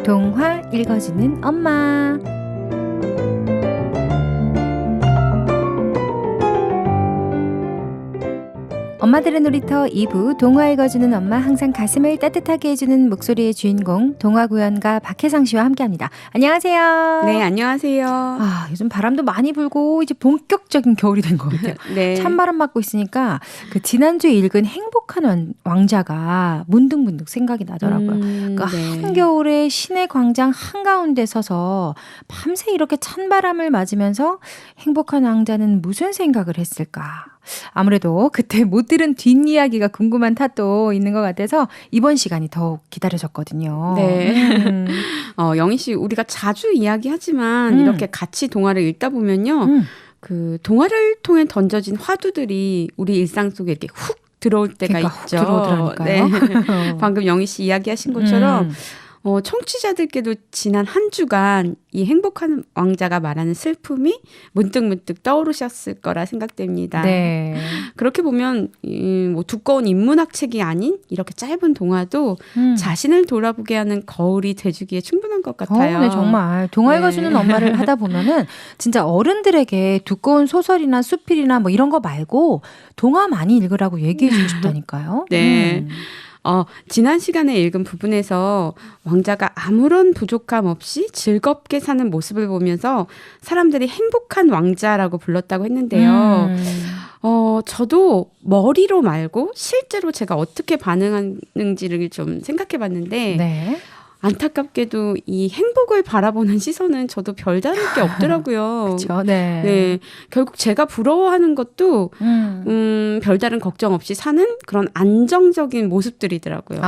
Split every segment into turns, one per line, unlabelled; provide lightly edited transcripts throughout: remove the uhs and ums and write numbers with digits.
동화 읽어주는 엄마. 엄마들의 놀이터 2부 동화 읽어주는 엄마, 항상 가슴을 따뜻하게 해주는 목소리의 주인공 동화구연가 박혜상 씨와 함께합니다. 안녕하세요.
네, 안녕하세요.
요즘 바람도 많이 불고 이제 본격적인 겨울이 된 것 같아요.
네.
찬바람 맞고 있으니까 그 지난주에 읽은 행복한 왕자가 문득문득 생각이 나더라고요. 그
네.
한겨울에 시내 광장 한가운데 서서 밤새 이렇게 찬바람을 맞으면서 행복한 왕자는 무슨 생각을 했을까? 아무래도 그때 못 들은 뒷이야기가 궁금한 탓도 있는 것 같아서 이번 시간이 더욱 기다려졌거든요.
네. 영희 씨, 우리가 자주 이야기하지만 이렇게 같이 동화를 읽다 보면요. 그 동화를 통해 던져진 화두들이 우리 일상 속에 이렇게 훅 들어올 때가
그러니까
있죠.
훅 들어오더라니까요.
네. 방금 영희 씨 이야기하신 것처럼 청취자들께도 지난 한 주간 이 행복한 왕자가 말하는 슬픔이 문득문득 떠오르셨을 거라 생각됩니다.
네.
그렇게 보면 뭐 두꺼운 인문학 책이 아닌 이렇게 짧은 동화도 자신을 돌아보게 하는 거울이 돼주기에 충분한 것 같아요.
네, 정말 동화 읽어주는 엄마를 하다 보면은 진짜 어른들에게 두꺼운 소설이나 수필이나 뭐 이런 거 말고 동화 많이 읽으라고 얘기해주고 싶다니까요.
네. 지난 시간에 읽은 부분에서 왕자가 아무런 부족함 없이 즐겁게 사는 모습을 보면서 사람들이 행복한 왕자라고 불렀다고 했는데요. 저도 머리로 말고 실제로 제가 어떻게 반응하는지를 좀 생각해 봤는데
네.
안타깝게도 이 행복을 바라보는 시선은 저도 별다를 게 없더라고요.
그렇죠. 네.
네. 결국 제가 부러워하는 것도 별다른 걱정 없이 사는 그런 안정적인 모습들이더라고요.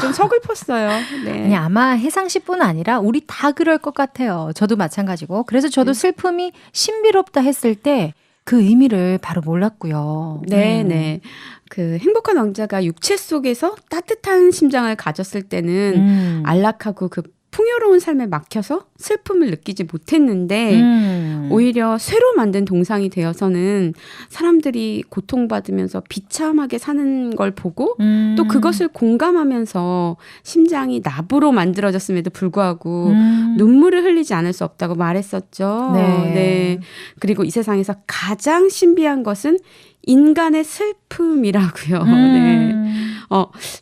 좀 서글펐어요. 네.
아니, 아마 혜상 씨뿐 아니라 우리 다 그럴 것 같아요. 저도 마찬가지고. 그래서 저도 슬픔이 신비롭다 했을 때 그 의미를 바로 몰랐고요.
네, 네. 그 행복한 왕자가 육체 속에서 따뜻한 심장을 가졌을 때는 안락하고 그 풍요로운 삶에 막혀서 슬픔을 느끼지 못했는데 오히려 쇠로 만든 동상이 되어서는 사람들이 고통받으면서 비참하게 사는 걸 보고 또 그것을 공감하면서 심장이 나부로 만들어졌음에도 불구하고 눈물을 흘리지 않을 수 없다고 말했었죠.
네.
네. 그리고 이 세상에서 가장 신비한 것은 인간의 슬픔이라고요. 네.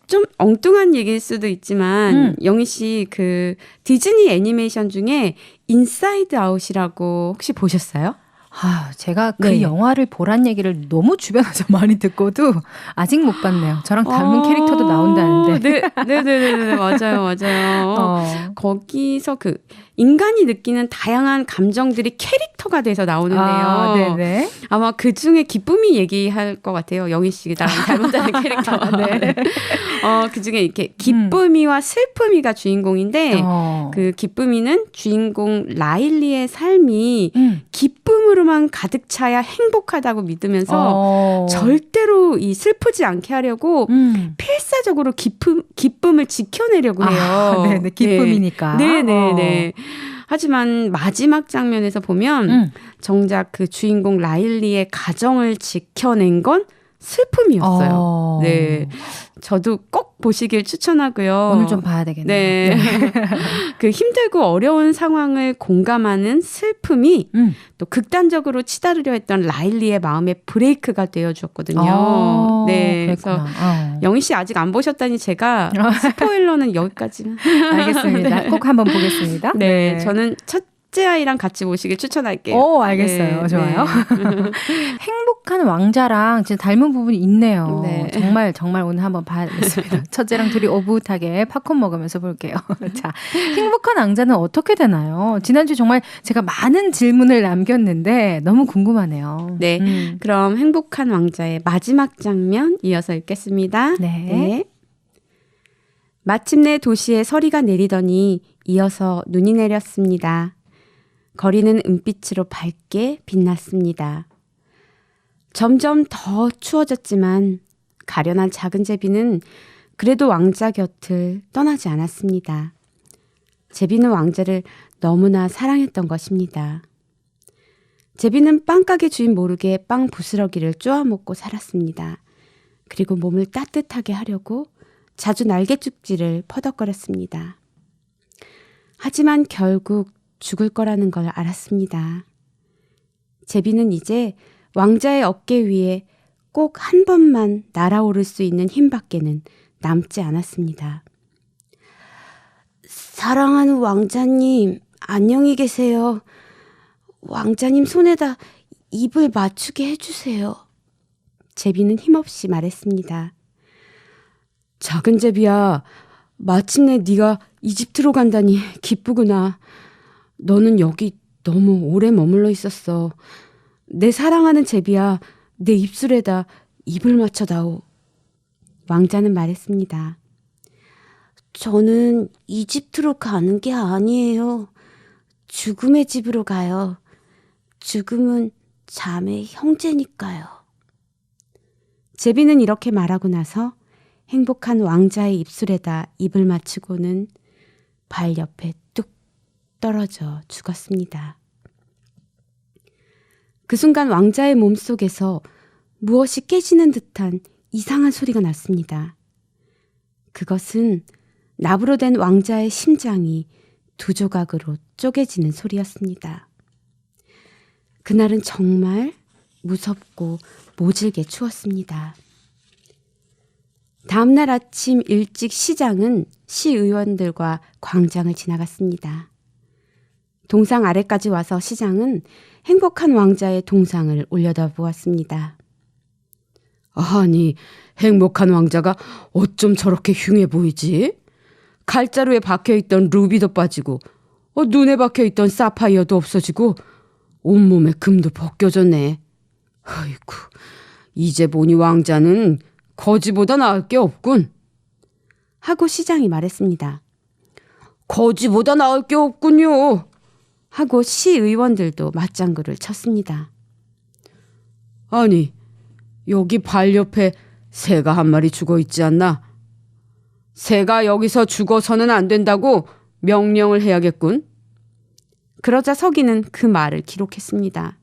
좀 엉뚱한 얘기일 수도 있지만 영희 씨 그 디즈니 애니메이션 중에 인사이드 아웃이라고 혹시 보셨어요?
제가 그 영화를 보란 얘기를 너무 주변에서 많이 듣고도 아직 못 봤네요. 저랑 닮은 캐릭터도 나온다는데.
네, 맞아요. 거기서 그 인간이 느끼는 다양한 감정들이 캐릭터가 돼서 나오는데요.
네네.
아마 그 중에 기쁨이 얘기할 것 같아요. 영희 씨가 나랑 닮았다는 캐릭터. 네. 그 중에 이렇게 기쁨이와 슬픔이가 주인공인데 그 기쁨이는 주인공 라일리의 삶이 기쁨으로만 가득 차야 행복하다고 믿으면서 절대로 이 슬프지 않게 하려고 필사적으로 기쁨을 지켜내려고 해요.
네네. 기쁨이니까.
네네네. 하지만 마지막 장면에서 보면 정작 그 주인공 라일리의 가정을 지켜낸 건 슬픔이었어요. 네, 저도 꼭 보시길 추천하고요.
오늘 좀 봐야 되겠네요.
네. 그 힘들고 어려운 상황을 공감하는 슬픔이 또 극단적으로 치달으려 했던 라일리의 마음의 브레이크가 되어주었거든요. 네,
그랬구나.
그래서 영희 씨 아직 안 보셨다니 제가 스포일러는 여기까지만.
알겠습니다. 꼭 한번 보겠습니다.
네, 저는 첫째 아이랑 같이 보시길 추천할게요.
알겠어요. 네, 좋아요. 네. 행복한 왕자랑 진짜 닮은 부분이 있네요.
네.
정말 오늘 한번 봐야겠습니다. 첫째랑 둘이 오붓하게 팝콘 먹으면서 볼게요. 자, 행복한 왕자는 어떻게 되나요? 지난주 정말 제가 많은 질문을 남겼는데 너무 궁금하네요.
네, 그럼 행복한 왕자의 마지막 장면 이어서 읽겠습니다.
네.
마침내 도시에 서리가 내리더니 이어서 눈이 내렸습니다. 거리는 은빛으로 밝게 빛났습니다. 점점 더 추워졌지만 가련한 작은 제비는 그래도 왕자 곁을 떠나지 않았습니다. 제비는 왕자를 너무나 사랑했던 것입니다. 제비는 빵가게 주인 모르게 빵 부스러기를 쪼아먹고 살았습니다. 그리고 몸을 따뜻하게 하려고 자주 날갯죽지를 퍼덕거렸습니다. 하지만 결국 죽을 거라는 걸 알았습니다. 제비는 이제 왕자의 어깨 위에 꼭 한 번만 날아오를 수 있는 힘밖에는 남지 않았습니다. 사랑하는 왕자님, 안녕히 계세요. 왕자님 손에다 입을 맞추게 해주세요. 제비는 힘없이 말했습니다. 작은 제비야, 마침내 네가 이집트로 간다니 기쁘구나. 너는 여기 너무 오래 머물러 있었어. 내 사랑하는 제비야, 내 입술에다 입을 맞춰다오. 왕자는 말했습니다. 저는 이집트로 가는 게 아니에요. 죽음의 집으로 가요. 죽음은 잠의 형제니까요. 제비는 이렇게 말하고 나서 행복한 왕자의 입술에다 입을 맞추고는 발 옆에 뚝 떨어져 죽었습니다. 그 순간 왕자의 몸속에서 무엇이 깨지는 듯한 이상한 소리가 났습니다. 그것은 납으로 된 왕자의 심장이 두 조각으로 쪼개지는 소리였습니다. 그날은 정말 무섭고 모질게 추웠습니다. 다음날 아침 일찍 시장은 시의원들과 광장을 지나갔습니다. 동상 아래까지 와서 시장은 행복한 왕자의 동상을 올려다 보았습니다. 아니, 행복한 왕자가 어쩜 저렇게 흉해 보이지? 칼자루에 박혀있던 루비도 빠지고 눈에 박혀있던 사파이어도 없어지고 온몸에 금도 벗겨졌네. 아이고, 이제 보니 왕자는 거지보다 나을 게 없군. 하고 시장이 말했습니다. 거지보다 나을 게 없군요. 하고 시의원들도 맞장구를 쳤습니다. 아니, 여기 발 옆에 새가 한 마리 죽어 있지 않나? 새가 여기서 죽어서는 안 된다고 명령을 해야겠군. 그러자 서기는 그 말을 기록했습니다.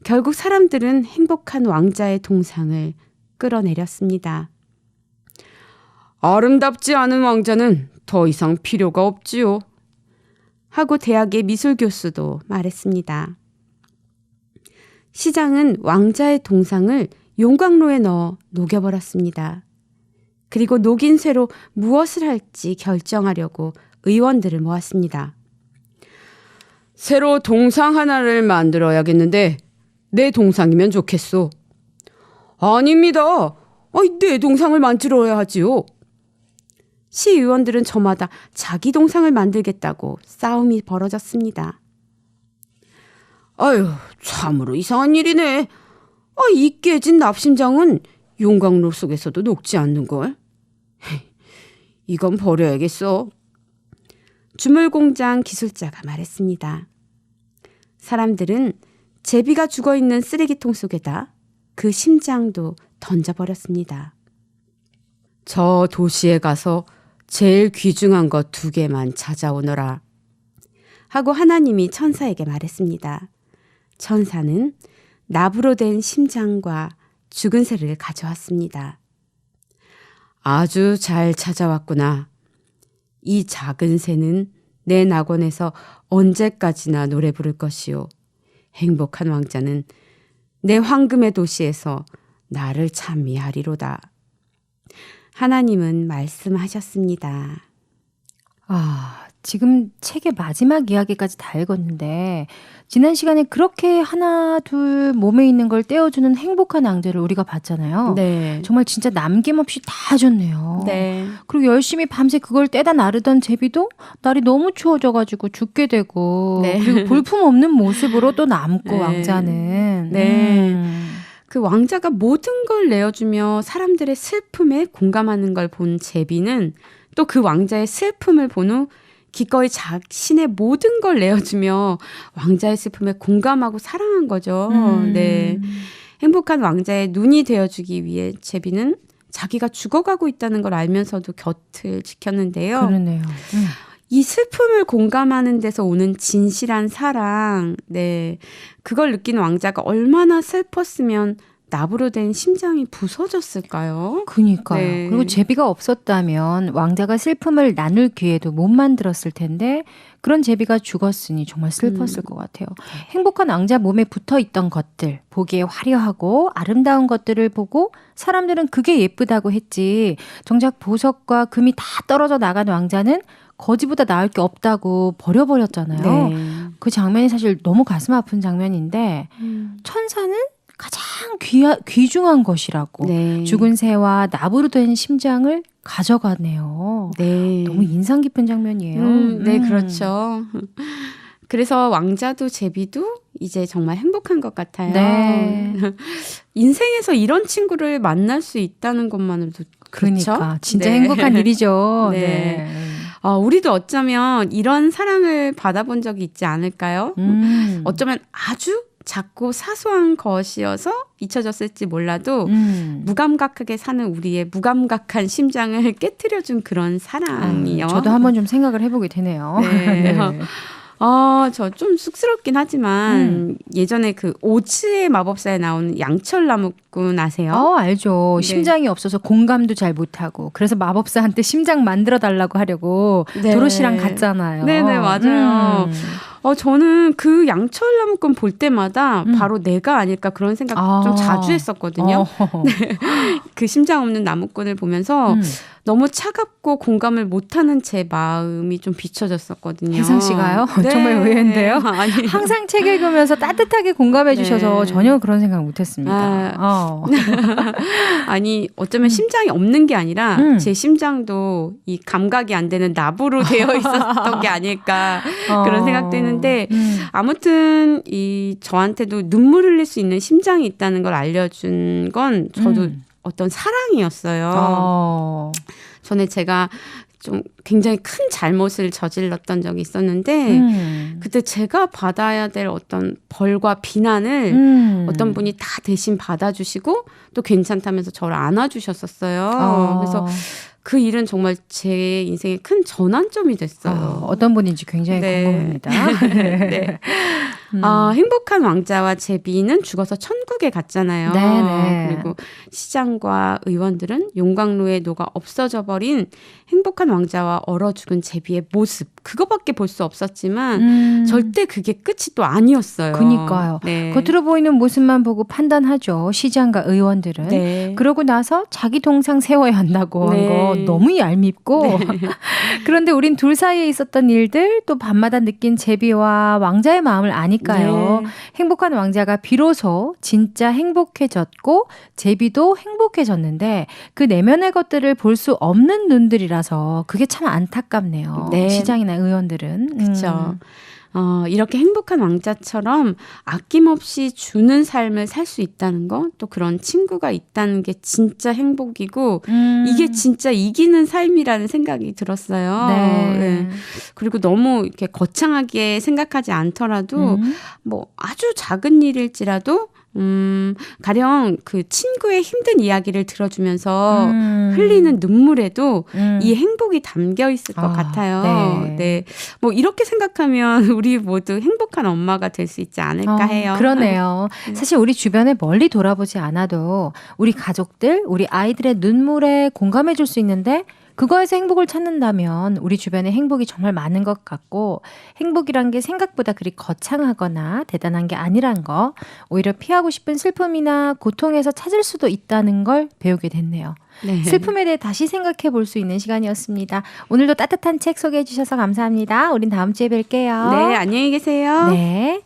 결국 사람들은 행복한 왕자의 동상을 끌어내렸습니다. 아름답지 않은 왕자는 더 이상 필요가 없지요. 하고 대학의 미술 교수도 말했습니다. 시장은 왕자의 동상을 용광로에 넣어 녹여버렸습니다. 그리고 녹인 쇠로 무엇을 할지 결정하려고 의원들을 모았습니다. 새로 동상 하나를 만들어야겠는데 내 동상이면 좋겠소. 아닙니다. 내 동상을 만들어야 하지요. 시의원들은 저마다 자기 동상을 만들겠다고 싸움이 벌어졌습니다. 아유, 참으로 이상한 일이네. 이 깨진 납심장은 용광로 속에서도 녹지 않는걸. 이건 버려야겠어. 주물공장 기술자가 말했습니다. 사람들은 제비가 죽어있는 쓰레기통 속에다 그 심장도 던져버렸습니다. 저 도시에 가서 제일 귀중한 것 2개만 찾아오너라. 하고 하나님이 천사에게 말했습니다. 천사는 납으로 된 심장과 죽은 새를 가져왔습니다. 아주 잘 찾아왔구나. 이 작은 새는 내 낙원에서 언제까지나 노래 부를 것이요. 행복한 왕자는 내 황금의 도시에서 나를 찬미하리로다. 하나님은 말씀하셨습니다.
지금 책의 마지막 이야기까지 다 읽었는데 지난 시간에 그렇게 하나 둘 몸에 있는 걸 떼어주는 행복한 왕자를 우리가 봤잖아요.
네.
정말 진짜 남김없이 다 줬네요.
네.
그리고 열심히 밤새 그걸 떼다 나르던 제비도 날이 너무 추워져가지고 죽게 되고
네.
그리고 볼품없는 모습으로 또 남고
네.
왕자는.
네. 그 왕자가 모든 걸 내어주며 사람들의 슬픔에 공감하는 걸 본 제비는 또 그 왕자의 슬픔을 본 후 기꺼이 자신의 모든 걸 내어주며 왕자의 슬픔에 공감하고 사랑한 거죠. 네. 행복한 왕자의 눈이 되어주기 위해 제비는 자기가 죽어가고 있다는 걸 알면서도 곁을 지켰는데요.
그러네요.
이 슬픔을 공감하는 데서 오는 진실한 사랑, 네, 그걸 느낀 왕자가 얼마나 슬펐으면 나부로 된 심장이 부서졌을까요?
그니까요.
네.
그리고 제비가 없었다면 왕자가 슬픔을 나눌 기회도 못 만들었을 텐데 그런 제비가 죽었으니 정말 슬펐을 것 같아요. 행복한 왕자 몸에 붙어 있던 것들, 보기에 화려하고 아름다운 것들을 보고 사람들은 그게 예쁘다고 했지. 정작 보석과 금이 다 떨어져 나간 왕자는 거지보다 나을 게 없다고 버려버렸잖아요.
네.
그 장면이 사실 너무 가슴 아픈 장면인데 천사는 가장 귀중한 것이라고
네.
죽은 새와 나부로 된 심장을 가져가네요.
네.
너무 인상 깊은 장면이에요.
네, 그렇죠. 그래서 왕자도 제비도 이제 정말 행복한 것 같아요.
네.
인생에서 이런 친구를 만날 수 있다는 것만으로도 그렇죠.
그러니까 진짜
네.
행복한 일이죠.
네.
네.
우리도 어쩌면 이런 사랑을 받아본 적이 있지 않을까요? 어쩌면 아주 작고 사소한 것이어서 잊혀졌을지 몰라도 무감각하게 사는 우리의 무감각한 심장을 깨트려준 그런 사랑이요.
저도 한번 좀 생각을 해보게 되네요.
네.
네.
저 좀 쑥스럽긴 하지만 예전에 그 오즈의 마법사에 나오는 양철 나무꾼 아세요?
알죠.
네.
심장이 없어서 공감도 잘 못하고 그래서 마법사한테 심장 만들어 달라고 하려고
네.
도로시랑 갔잖아요.
네네, 맞아요. 저는 그 양철 나무꾼 볼 때마다 바로 내가 아닐까 그런 생각 좀 자주 했었거든요. 네. 그 심장 없는 나무꾼을 보면서 너무 차갑고 공감을 못하는 제 마음이 좀 비춰졌었거든요.
혜상 씨가요?
네.
정말 의외인데요.
아니.
항상 책 읽으면서 따뜻하게 공감해 주셔서
네.
전혀 그런 생각 못했습니다.
아니 어쩌면 심장이 없는 게 아니라 제 심장도 이 감각이 안 되는 나부로 되어 있었던 게 아닐까 그런 생각도 했는데 아무튼 이 저한테도 눈물 흘릴 수 있는 심장이 있다는 걸 알려준 건 저도 어떤 사랑이었어요. 전에 제가 좀 굉장히 큰 잘못을 저질렀던 적이 있었는데 그때 제가 받아야 될 어떤 벌과 비난을 어떤 분이 다 대신 받아주시고 또 괜찮다면서 저를 안아주셨었어요. 그래서 그 일은 정말 제 인생의 큰 전환점이 됐어요.
어떤 분인지 굉장히
네.
궁금합니다.
네. 행복한 왕자와 제비는 죽어서 천국에 갔잖아요.
네네.
그리고 시장과 의원들은 용광로에 녹아 없어져 버린 행복한 왕자와 얼어 죽은 제비의 모습 그거밖에 볼 수 없었지만 절대 그게 끝이 또 아니었어요.
그러니까요.
네.
겉으로 보이는 모습만 보고 판단하죠. 시장과 의원들은.
네.
그러고 나서 자기 동상 세워야 한다고
네.
한 거 너무 얄밉고 그런데 우린 둘 사이에 있었던 일들 또 밤마다 느낀 제비와 왕자의 마음을 아니까요.
네.
행복한 왕자가 비로소 진짜 행복해졌고 제비도 행복해졌는데 그 내면의 것들을 볼 수 없는 눈들이라서 그게 참 안타깝네요.
네.
시장이나 의원들은.
그렇죠. 이렇게 행복한 왕자처럼 아낌없이 주는 삶을 살 수 있다는 거, 또 그런 친구가 있다는 게 진짜 행복이고 이게 진짜 이기는 삶이라는 생각이 들었어요.
네.
그리고 너무 이렇게 거창하게 생각하지 않더라도 뭐 아주 작은 일일지라도 가령 그 친구의 힘든 이야기를 들어주면서 흘리는 눈물에도 이 행복이 담겨 있을 것 같아요.
네.
네. 뭐 이렇게 생각하면 우리 모두 행복한 엄마가 될 수 있지 않을까 해요.
그러네요. 사실 우리 주변에 멀리 돌아보지 않아도 우리 가족들, 우리 아이들의 눈물에 공감해 줄 수 있는데 그거에서 행복을 찾는다면 우리 주변에 행복이 정말 많은 것 같고 행복이란 게 생각보다 그리 거창하거나 대단한 게 아니란 거 오히려 피하고 싶은 슬픔이나 고통에서 찾을 수도 있다는 걸 배우게 됐네요.
네.
슬픔에 대해 다시 생각해 볼 수 있는 시간이었습니다. 오늘도 따뜻한 책 소개해 주셔서 감사합니다. 우린 다음 주에 뵐게요.
네, 안녕히 계세요.
네.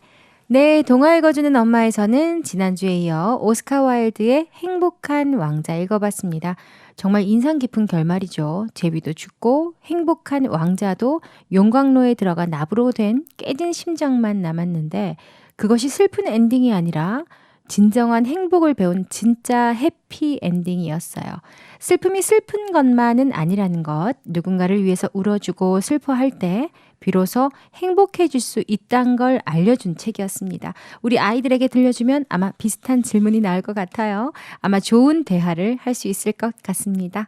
네, 동화 읽어주는 엄마에서는 지난주에 이어 오스카 와일드의 행복한 왕자 읽어봤습니다. 정말 인상 깊은 결말이죠. 제비도 죽고 행복한 왕자도 용광로에 들어가 나부로 된 깨진 심장만 남았는데 그것이 슬픈 엔딩이 아니라 진정한 행복을 배운 진짜 해피 엔딩이었어요. 슬픔이 슬픈 것만은 아니라는 것, 누군가를 위해서 울어주고 슬퍼할 때 비로소 행복해질 수 있다는 걸 알려준 책이었습니다. 우리 아이들에게 들려주면 아마 비슷한 질문이 나올 것 같아요. 아마 좋은 대화를 할 수 있을 것 같습니다.